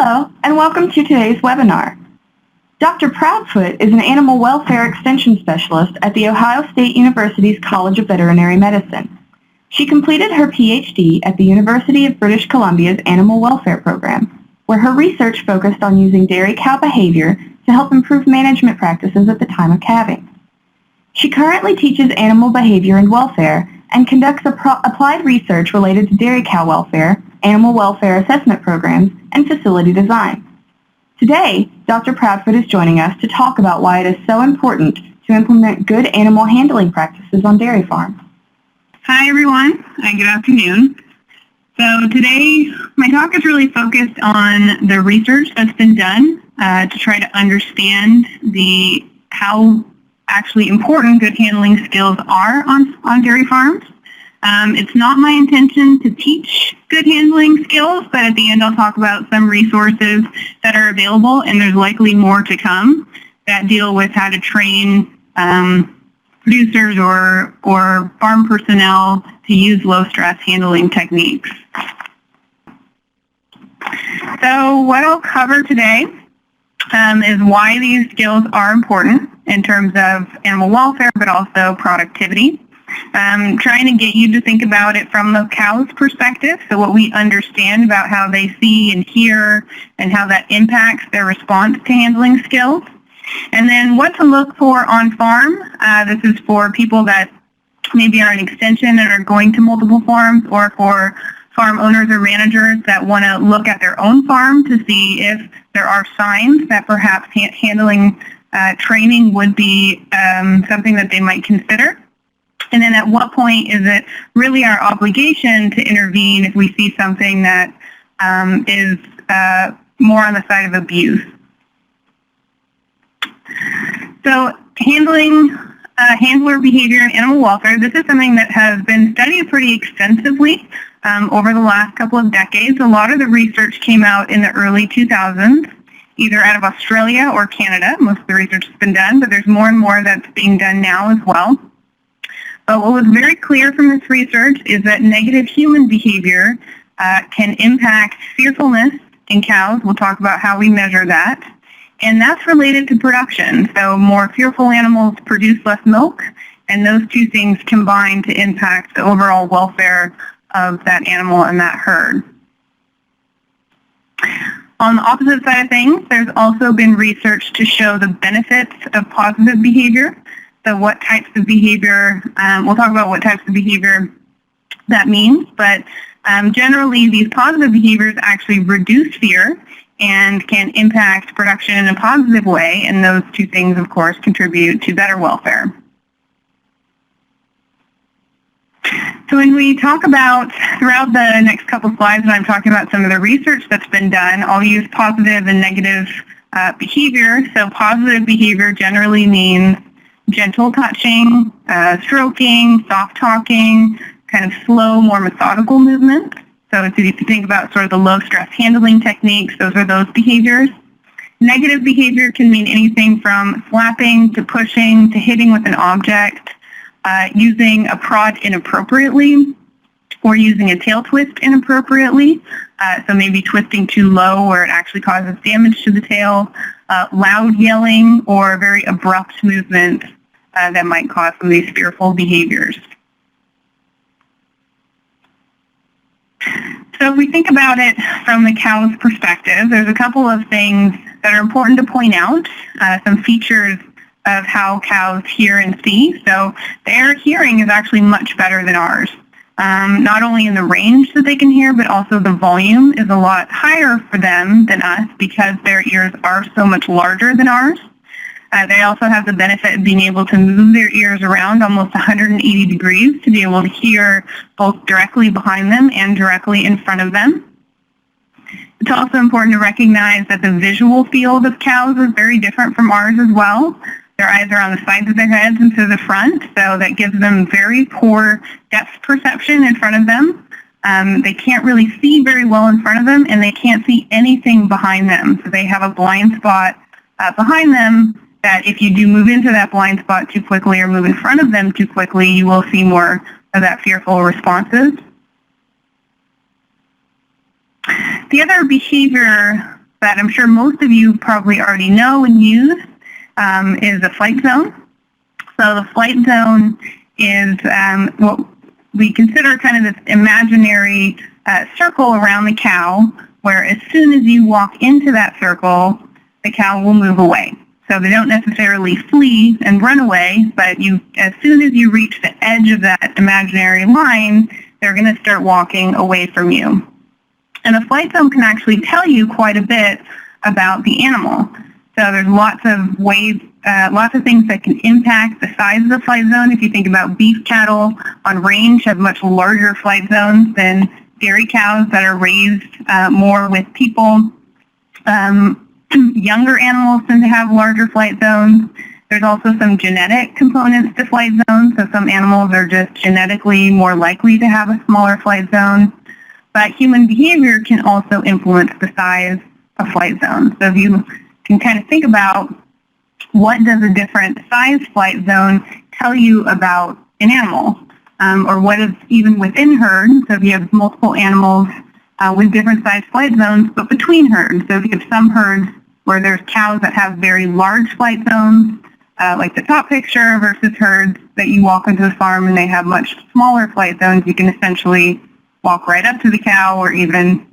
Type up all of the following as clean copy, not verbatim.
Hello, and welcome to today's webinar. Dr. Proudfoot is an animal welfare extension specialist at The Ohio State University's College of Veterinary Medicine. She completed her PhD at the University of British Columbia's Animal Welfare Program, where her research focused on using dairy cow behavior to help improve management practices at the time of calving. She currently teaches animal behavior and welfare and conducts applied research related to dairy cow welfare, animal welfare assessment programs, and facility design. Today, Dr. Proudfoot is joining us to talk about why it is so important to implement good animal handling practices on dairy farms. Hi everyone, good afternoon. So today my talk is really focused on the research that's been done to try to understand how actually important good handling skills are on dairy farms. It's not my intention to teach good handling skills, but at the end I'll talk about some resources that are available, and there's likely more to come that deal with how to train producers or farm personnel to use low-stress handling techniques. So what I'll cover today is why these skills are important in terms of animal welfare, but also productivity. Trying to get you to think about it from the cow's perspective, so what we understand about how they see and hear and how that impacts their response to handling skills. And then what to look for on farm. This is for people that maybe are an extension and are going to multiple farms, or for farm owners or managers that want to look at their own farm to see if there are signs that perhaps handling training would be something that they might consider. And then at what point is it really our obligation to intervene if we see something that is more on the side of abuse. So handler behavior and animal welfare, this is something that has been studied pretty extensively over the last couple of decades. A lot of the research came out in the early 2000s, either out of Australia or Canada. Most of the research has been done, but there's more and more that's being done now as well. But what was very clear from this research is that negative human behavior can impact fearfulness in cows. We'll talk about how we measure that. And that's related to production. So more fearful animals produce less milk, and those two things combine to impact the overall welfare of that animal and that herd. On the opposite side of things, there's also been research to show the benefits of positive behavior. So what types of behavior, we'll talk about what types of behavior that means, but generally these positive behaviors actually reduce fear and can impact production in a positive way, and those two things, of course, contribute to better welfare. So when we talk about, throughout the next couple slides, when I'm talking about some of the research that's been done, I'll use positive and negative behavior. So positive behavior generally means gentle touching, stroking, soft talking, kind of slow, more methodical movement. So if you think about sort of the low-stress handling techniques, those are those behaviors. Negative behavior can mean anything from slapping to pushing to hitting with an object, using a prod inappropriately, or using a tail twist inappropriately. So maybe twisting too low where it actually causes damage to the tail, loud yelling, or very abrupt movement that might cause some of these fearful behaviors. So if we think about it from the cow's perspective, there's a couple of things that are important to point out, some features of how cows hear and see. So their hearing is actually much better than ours. Not only in the range that they can hear, but also the volume is a lot higher for them than us because their ears are so much larger than ours. They also have the benefit of being able to move their ears around almost 180 degrees to be able to hear both directly behind them and directly in front of them. It's also important to recognize that the visual field of cows is very different from ours as well. Their eyes are on the sides of their heads and to the front, so that gives them very poor depth perception in front of them. They can't really see very well in front of them, and they can't see anything behind them. So they have a blind spot behind them that if you do move into that blind spot too quickly or move in front of them too quickly, you will see more of that fearful responses. The other behavior that I'm sure most of you probably already know and use is a flight zone. So the flight zone is what we consider kind of this imaginary circle around the cow, where as soon as you walk into that circle, the cow will move away. So they don't necessarily flee and run away, but as soon as you reach the edge of that imaginary line, they're going to start walking away from you. And a flight zone can actually tell you quite a bit about the animal. So there's lots of ways, lots of things that can impact the size of the flight zone. If you think about beef cattle on range have much larger flight zones than dairy cows that are raised more with people. Younger animals tend to have larger flight zones. There's also some genetic components to flight zones. So some animals are just genetically more likely to have a smaller flight zone. But human behavior can also influence the size of flight zones. So if you can kind of think about what does a different size flight zone tell you about an animal, or what is even within herds. So if you have multiple animals with different size flight zones, but between herds. So if you have some herds where there's cows that have very large flight zones, like the top picture, versus herds that you walk into the farm and they have much smaller flight zones, you can essentially walk right up to the cow or even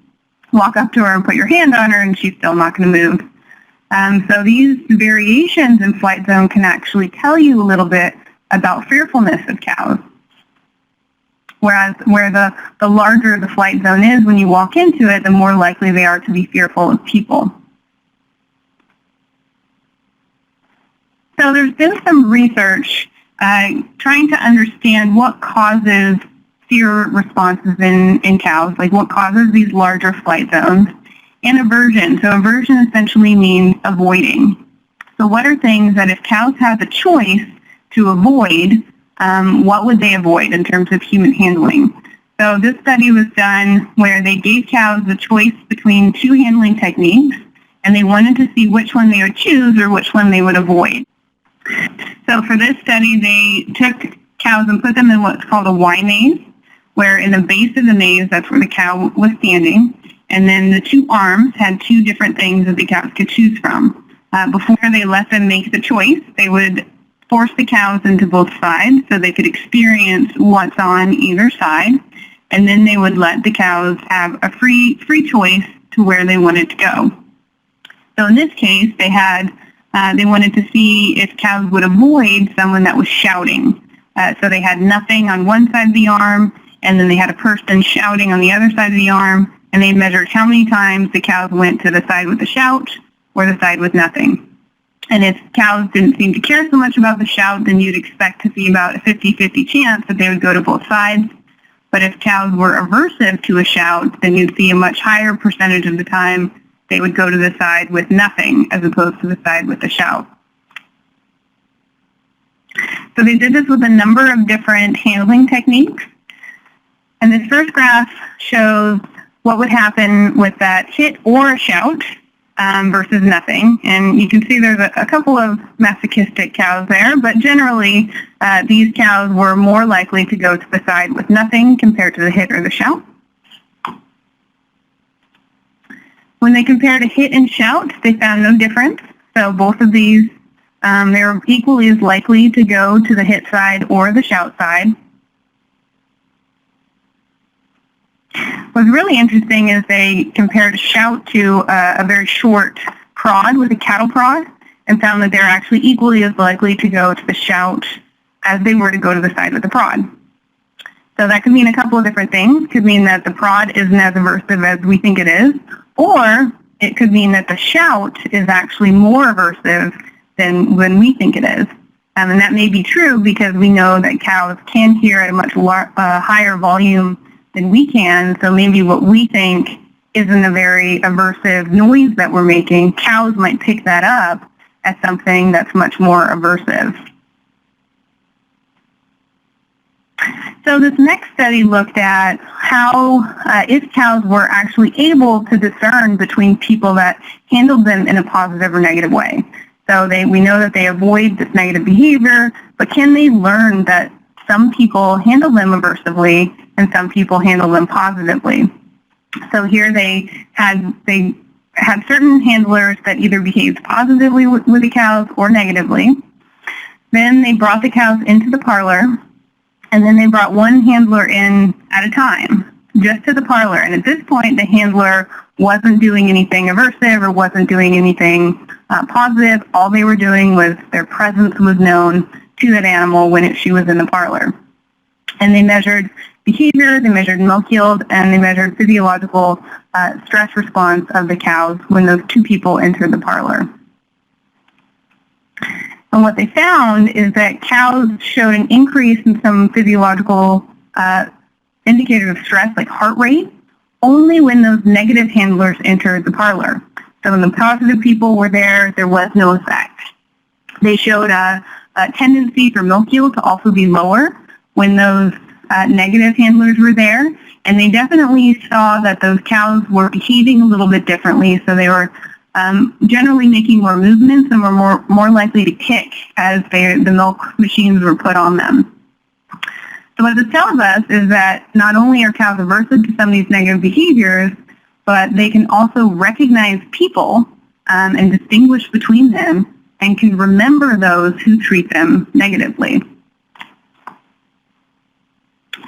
walk up to her and put your hand on her and she's still not going to move. So these variations in flight zone can actually tell you a little bit about fearfulness of cows. Whereas where the larger the flight zone is when you walk into it, the more likely they are to be fearful of people. So there's been some research trying to understand what causes fear responses in cows, like what causes these larger flight zones, and aversion. So aversion essentially means avoiding. So what are things that if cows have the choice to avoid, what would they avoid in terms of human handling? So this study was done where they gave cows the choice between two handling techniques, and they wanted to see which one they would choose or which one they would avoid. So for this study, they took cows and put them in what's called a Y maze, where in the base of the maze, that's where the cow was standing, and then the two arms had two different things that the cows could choose from. Before they let them make the choice, they would force the cows into both sides so they could experience what's on either side, and then they would let the cows have a free choice to where they wanted to go. So in this case, they wanted to see if cows would avoid someone that was shouting. So they had nothing on one side of the arm, and then they had a person shouting on the other side of the arm, and they measured how many times the cows went to the side with the shout or the side with nothing. And if cows didn't seem to care so much about the shout, then you'd expect to see about a 50-50 chance that they would go to both sides. But if cows were aversive to a shout, then you'd see a much higher percentage of the time they would go to the side with nothing as opposed to the side with the shout. So they did this with a number of different handling techniques. And this first graph shows what would happen with that hit or a shout versus nothing. And you can see there's a couple of masochistic cows there, but generally these cows were more likely to go to the side with nothing compared to the hit or the shout. When they compared a hit and shout, they found no difference. So both of these, they were equally as likely to go to the hit side or the shout side. What's really interesting is they compared a shout to a very short prod with a cattle prod and found that they're actually equally as likely to go to the shout as they were to go to the side with the prod. So that could mean a couple of different things. It could mean that the prod isn't as aversive as we think it is, or it could mean that the shout is actually more aversive than when we think it is. And that may be true because we know that cows can hear at a much higher volume than we can, so maybe what we think isn't a very aversive noise that we're making, cows might pick that up as something that's much more aversive. So this next study looked at how, if cows were actually able to discern between people that handled them in a positive or negative way. So we know that they avoid this negative behavior, but can they learn that some people handle them aversively and some people handle them positively? So here they had certain handlers that either behaved positively with the cows or negatively. Then they brought the cows into the parlor, and then they brought one handler in at a time, just to the parlor. And at this point, the handler wasn't doing anything aversive or wasn't doing anything positive. All they were doing was their presence was known to that animal when she was in the parlor. And they measured behavior, they measured milk yield, and they measured physiological stress response of the cows when those two people entered the parlor. And what they found is that cows showed an increase in some physiological indicators of stress, like heart rate, only when those negative handlers entered the parlor. So when the positive people were there was no effect. They showed a tendency for milk yield to also be lower when those negative handlers were there, and they definitely saw that those cows were behaving a little bit differently, so they were generally making more movements and were more likely to kick as the milk machines were put on them. So what this tells us is that not only are cows aversive to some of these negative behaviors, but they can also recognize people and distinguish between them and can remember those who treat them negatively.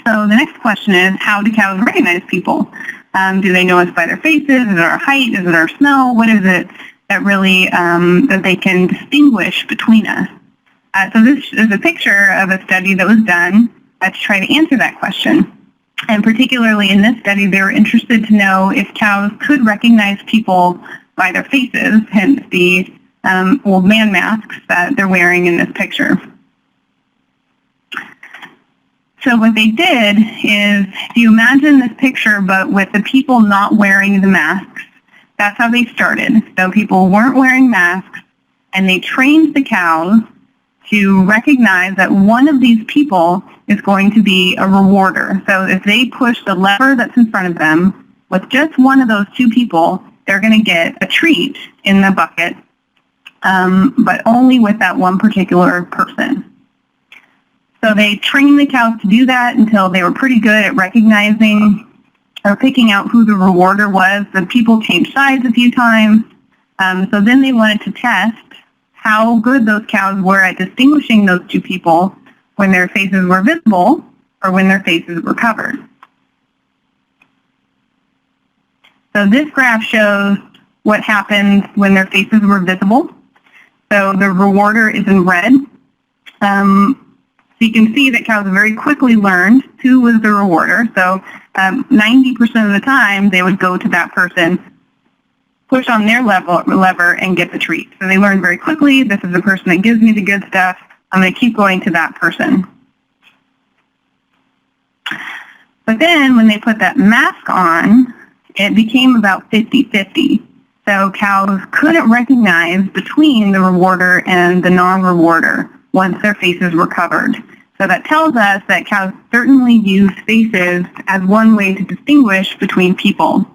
So the next question is, how do cows recognize people? Do they know us by their faces? Is it our height? Is it our smell? What is it that really that they can distinguish between us? So this is a picture of a study that was done to try to answer that question. And particularly in this study, they were interested to know if cows could recognize people by their faces, hence the old man masks that they're wearing in this picture. So what they did is, if you imagine this picture, but with the people not wearing the masks, that's how they started. So people weren't wearing masks, and they trained the cows to recognize that one of these people is going to be a rewarder. So if they push the lever that's in front of them, with just one of those two people, they're going to get a treat in the bucket, but only with that one particular person. So they trained the cows to do that until they were pretty good at recognizing or picking out who the rewarder was. The people changed sides a few times. So then they wanted to test how good those cows were at distinguishing those two people when their faces were visible or when their faces were covered. So this graph shows what happens when their faces were visible. So the rewarder is in red. So you can see that cows very quickly learned who was the rewarder. So 90% of the time, they would go to that person, push on their lever, and get the treat. So they learned very quickly, this is the person that gives me the good stuff. I'm going to keep going to that person. But then when they put that mask on, it became about 50-50. So cows couldn't recognize between the rewarder and the non-rewarder once their faces were covered. So that tells us that cows certainly use faces as one way to distinguish between people.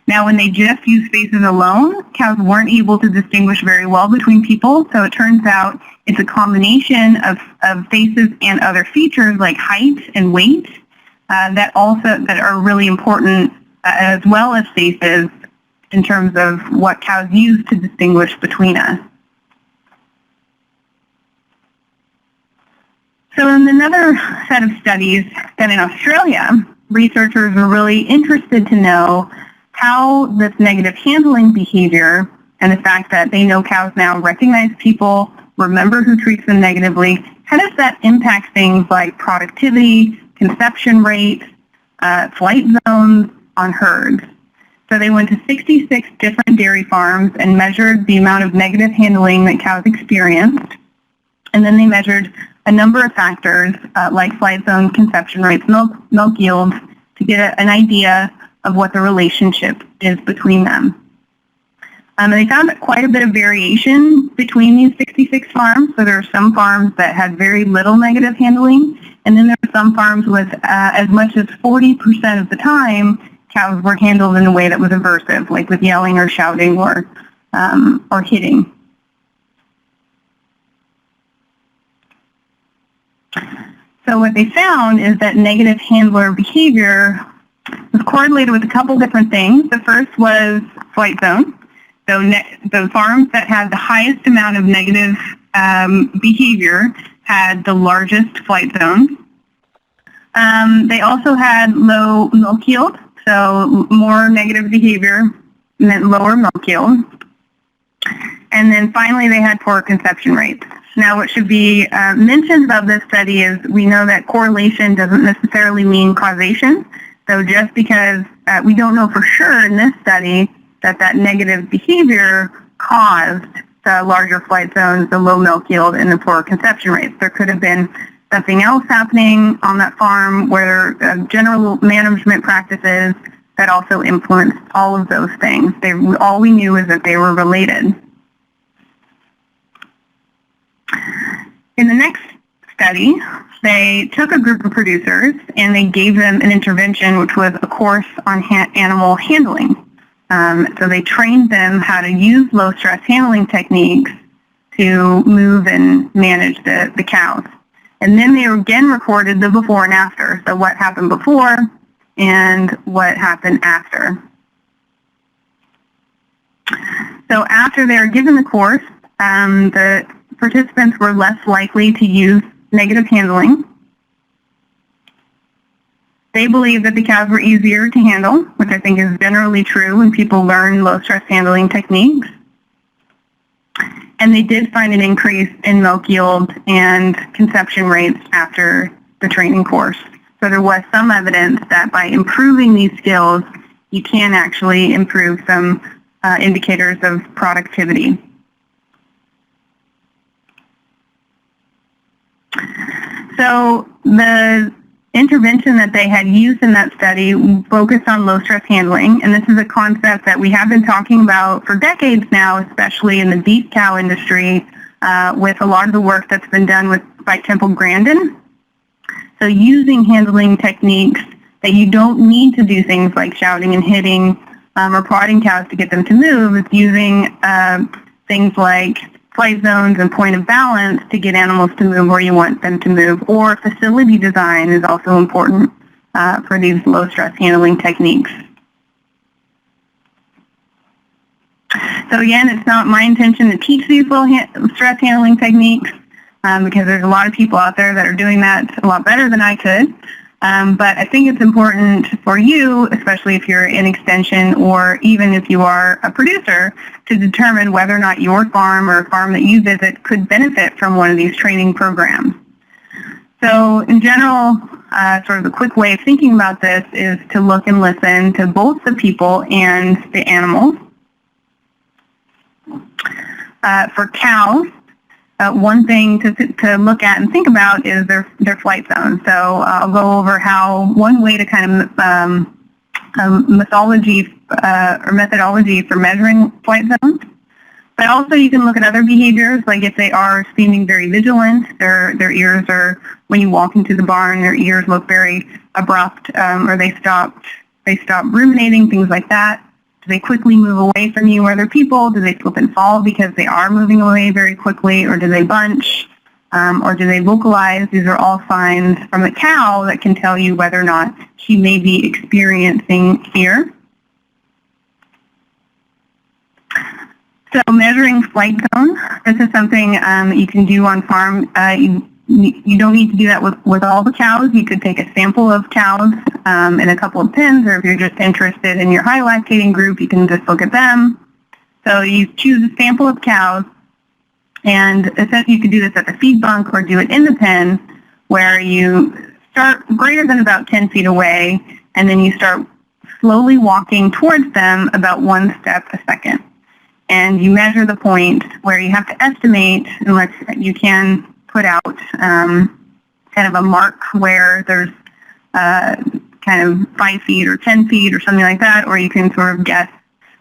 Now, when they just use faces alone, cows weren't able to distinguish very well between people. So it turns out it's a combination of faces and other features like height and weight that are really important, as well as faces, in terms of what cows use to distinguish between us. So in another set of studies done in Australia, researchers were really interested to know how this negative handling behavior and the fact that they know cows now recognize people, remember who treats them negatively, how does that impact things like productivity, conception rate, flight zones on herds? So they went to 66 different dairy farms and measured the amount of negative handling that cows experienced. And then they measured a number of factors like flight zones, conception rates, milk yields, to get an idea of what the relationship is between them. And they found quite a bit of variation between these 66 farms. So there are some farms that had very little negative handling, and then there are some farms with as much as 40% of the time cows were handled in a way that was aversive, like with yelling or shouting or hitting. So what they found is that negative handler behavior was correlated with a couple different things. The first was flight zone. So the farms that had the highest amount of negative behavior had the largest flight zone. They also had low milk yield, so more negative behavior meant lower milk yield. And then finally, they had poor conception rates. Now, what should be mentioned about this study is we know that correlation doesn't necessarily mean causation. So just because we don't know for sure in this study that negative behavior caused the larger flight zones, the low milk yield, and the poor conception rates. There could have been something else happening on that farm where general management practices that also influenced all of those things. All we knew is that they were related. In the next study, they took a group of producers and they gave them an intervention, which was a course on animal handling. So they trained them how to use low-stress handling techniques to move and manage the cows. And then they again recorded the before and after, so what happened before and what happened after. So after they were given the course, the participants were less likely to use negative handling. They believed that the cows were easier to handle, which I think is generally true when people learn low-stress handling techniques. And they did find an increase in milk yield and conception rates after the training course. So there was some evidence that by improving these skills, you can actually improve some indicators of productivity. So the intervention that they had used in that study focused on low-stress handling, and this is a concept that we have been talking about for decades now, especially in the beef cow industry, with a lot of the work that's been done by Temple Grandin. So using handling techniques that you don't need to do things like shouting and hitting or prodding cows to get them to move. It's using things like flight zones and point of balance to get animals to move where you want them to move, or facility design is also important for these low-stress handling techniques. So again, it's not my intention to teach these low-stress handling techniques because there's a lot of people out there that are doing that a lot better than I could. But I think it's important for you, especially if you're in extension or even if you are a producer, to determine whether or not your farm or a farm that you visit could benefit from one of these training programs. So in general, sort of the quick way of thinking about this is to look and listen to both the people and the animals. For cows, one thing to look at and think about is their flight zone. So I'll go over how one way to kind of methodology for measuring flight zones. But also you can look at other behaviors, like if they are seeming very vigilant, their ears are, when you walk into the barn, their ears look very abrupt, or they stop ruminating, things like that. Do they quickly move away from you or other people? Do they slip and fall because they are moving away very quickly, or do they bunch, or do they vocalize? These are all signs from a cow that can tell you whether or not she may be experiencing fear. So measuring flight zone, this is something you can do on farm. You don't need to do that with all the cows. You could take a sample of cows in a couple of pens, or if you're just interested in your high lactating group, you can just look at them. So you choose a sample of cows, and essentially you could do this at the feed bunk or do it in the pen, where you start greater than about 10 feet away, and then you start slowly walking towards them about one step a second. And you measure the point where you have to estimate, unless you can put out kind of a mark where there's kind of 5 feet or 10 feet or something like that, or you can sort of guess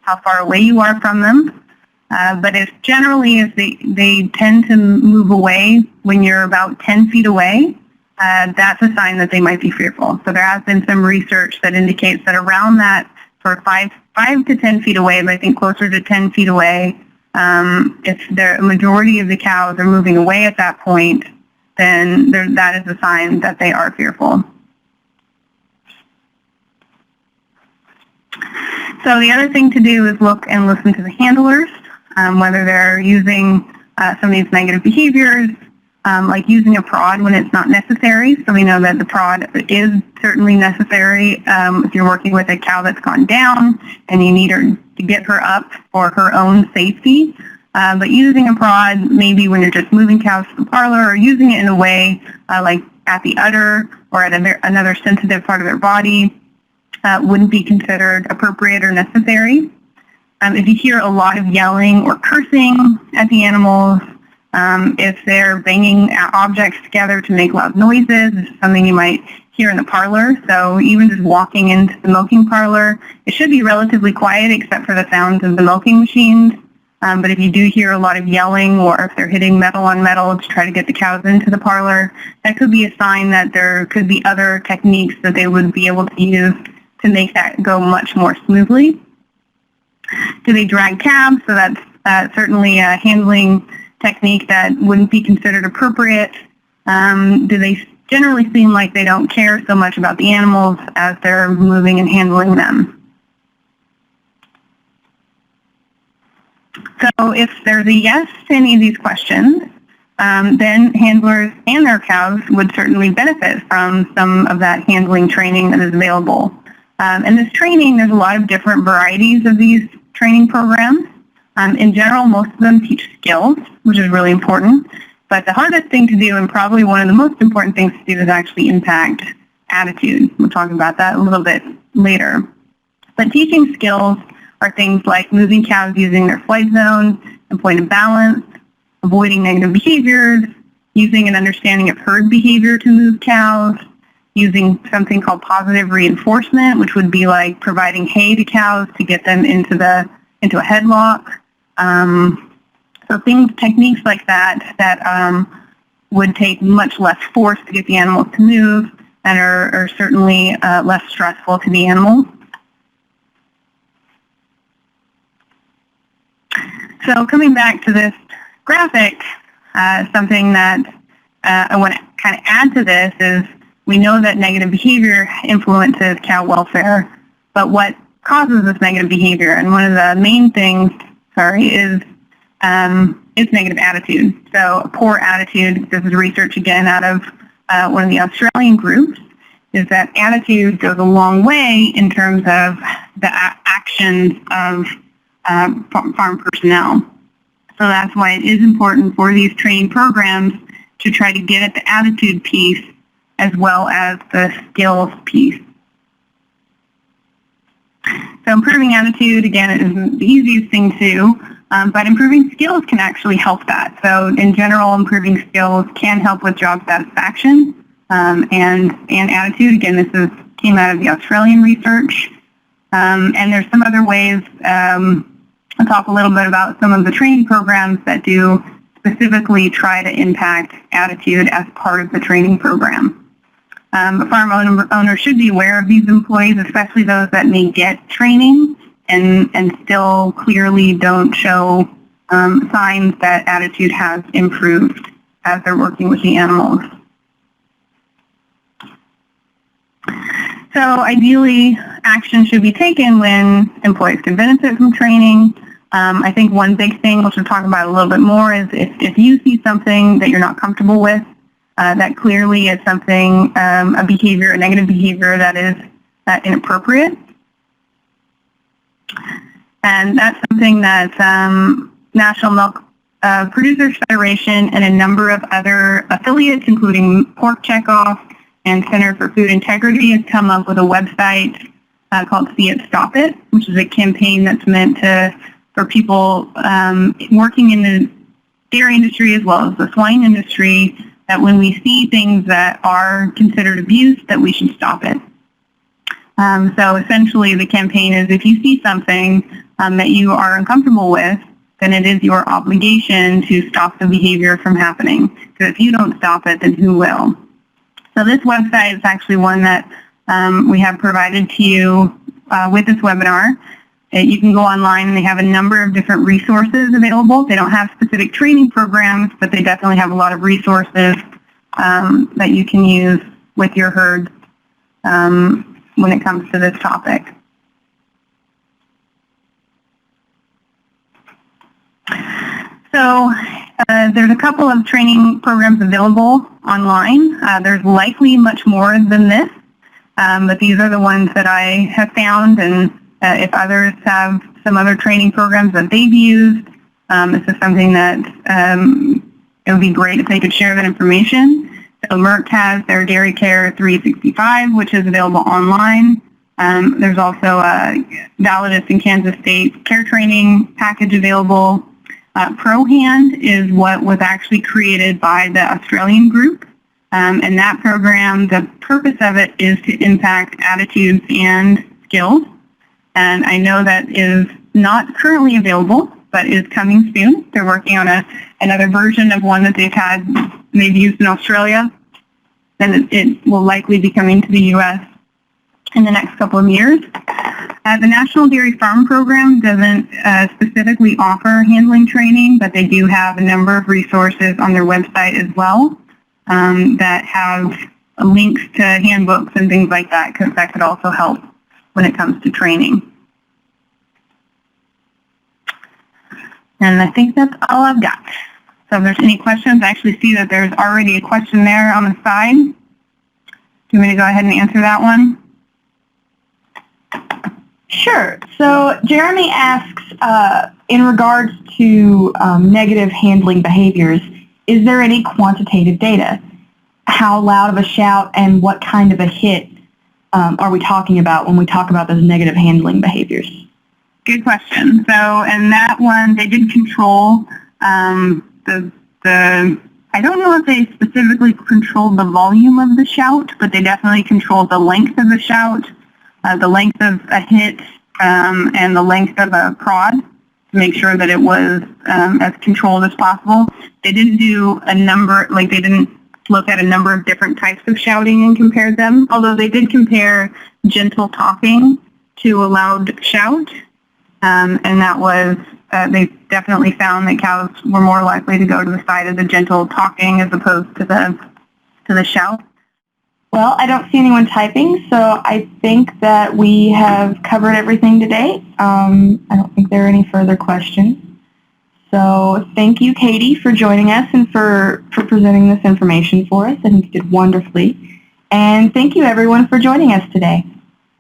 how far away you are from them. But if generally if they tend to move away when you're about 10 feet away, that's a sign that they might be fearful. So there has been some research that indicates that around that, for 5 to 10 feet away, but I think closer to 10 feet away, if the majority of the cows are moving away at that point, then that is a sign that they are fearful. So So the other thing to do is look and listen to the handlers, whether they're using some of these negative behaviors, like using a prod when it's not necessary. So we know that the prod is certainly necessary if you're working with a cow that's gone down and you need her to get her up for her own safety. But using a prod, maybe when you're just moving cows to the parlor, or using it in a way like at the udder or at another sensitive part of their body, wouldn't be considered appropriate or necessary. If you hear a lot of yelling or cursing at the animals, if they're banging objects together to make loud noises, this is something you might hear in the parlor. So even just walking into the milking parlor, it should be relatively quiet except for the sounds of the milking machines. But if you do hear a lot of yelling, or if they're hitting metal on metal to try to get the cows into the parlor, that could be a sign that there could be other techniques that they would be able to use to make that go much more smoothly. Do they drag calves? So that's certainly a handling technique that wouldn't be considered appropriate. Do they generally seem like they don't care so much about the animals as they're moving and handling them? So if there's a yes to any of these questions, then handlers and their cows would certainly benefit from some of that handling training that is available. And this training, there's a lot of different varieties of these training programs. In general, most of them teach skills, which is really important. But the hardest thing to do, and probably one of the most important things to do, is actually impact attitude. We'll talk about that a little bit later. But teaching skills are things like moving cows using their flight zone and point of balance, avoiding negative behaviors, using an understanding of herd behavior to move cows, using something called positive reinforcement, which would be like providing hay to cows to get them into a headlock. So techniques like that would take much less force to get the animals to move and are certainly less stressful to the animals. So coming back to this graphic, something that I want to kind of add to this is we know that negative behavior influences cow welfare, but what causes this negative behavior? And one of the main things, is negative attitude. So a poor attitude, this is research again out of one of the Australian groups, is that attitude goes a long way in terms of the actions of farm personnel. So that's why it is important for these training programs to try to get at the attitude piece as well as the skills piece. So improving attitude, again, isn't the easiest thing to do, but improving skills can actually help that. So in general, improving skills can help with job satisfaction and attitude. Again, this came out of the Australian research. And there's some other ways. I'll talk a little bit about some of the training programs that do specifically try to impact attitude as part of the training program. A farm owner should be aware of these employees, especially those that may get training and still clearly don't show signs that attitude has improved as they're working with the animals. So ideally, action should be taken when employees can benefit from training. I think one big thing, which we'll talk about a little bit more, is if you see something that you're not comfortable with, that clearly is something, a behavior, a negative behavior that is inappropriate. And that's something that National Milk Producers Federation and a number of other affiliates, including Pork Checkoff and Center for Food Integrity, has come up with a website called See It, Stop It, which is a campaign that's meant for people working in the dairy industry as well as the swine industry, that when we see things that are considered abuse, that we should stop it. So essentially the campaign is, if you see something that you are uncomfortable with, then it is your obligation to stop the behavior from happening. Because if you don't stop it, then who will? So this website is actually one that we have provided to you with this webinar. You can go online and they have a number of different resources available. They don't have specific training programs, but they definitely have a lot of resources that you can use with your herds when it comes to this topic. So there's a couple of training programs available online. There's likely much more than this, but these are the ones that I have found, and if others have some other training programs that they've used, this is something that it would be great if they could share that information. So Merck has their Dairy Care 365, which is available online. There's also a Validus in Kansas State care training package available. ProHand is what was actually created by the Australian group. And that program, the purpose of it is to impact attitudes and skills. And I know that is not currently available, but is coming soon. They're working on another version of one that they've used in Australia. Then it will likely be coming to the U.S. in the next couple of years. The National Dairy Farm Program doesn't specifically offer handling training, but they do have a number of resources on their website as well that have links to handbooks and things like that, because that could also help when it comes to training. And I think that's all I've got. So if there's any questions, I actually see that there's already a question there on the side. Do you want me to go ahead and answer that one? Sure. So Jeremy asks, in regards to negative handling behaviors, is there any quantitative data? How loud of a shout and what kind of a hit are we talking about when we talk about those negative handling behaviors? Good question. So in that one, they did control I don't know if they specifically controlled the volume of the shout, but they definitely controlled the length of the shout, the length of a hit, and the length of a prod to make sure that it was as controlled as possible. They didn't do they didn't look at a number of different types of shouting and compare them, although they did compare gentle talking to a loud shout, and that was, they definitely found that cows were more likely to go to the side of the gentle talking as opposed to the shout. Well, I don't see anyone typing, so I think that we have covered everything today. I don't think there are any further questions. So thank you, Katie, for joining us and for presenting this information for us. I think you did wonderfully. And thank you, everyone, for joining us today.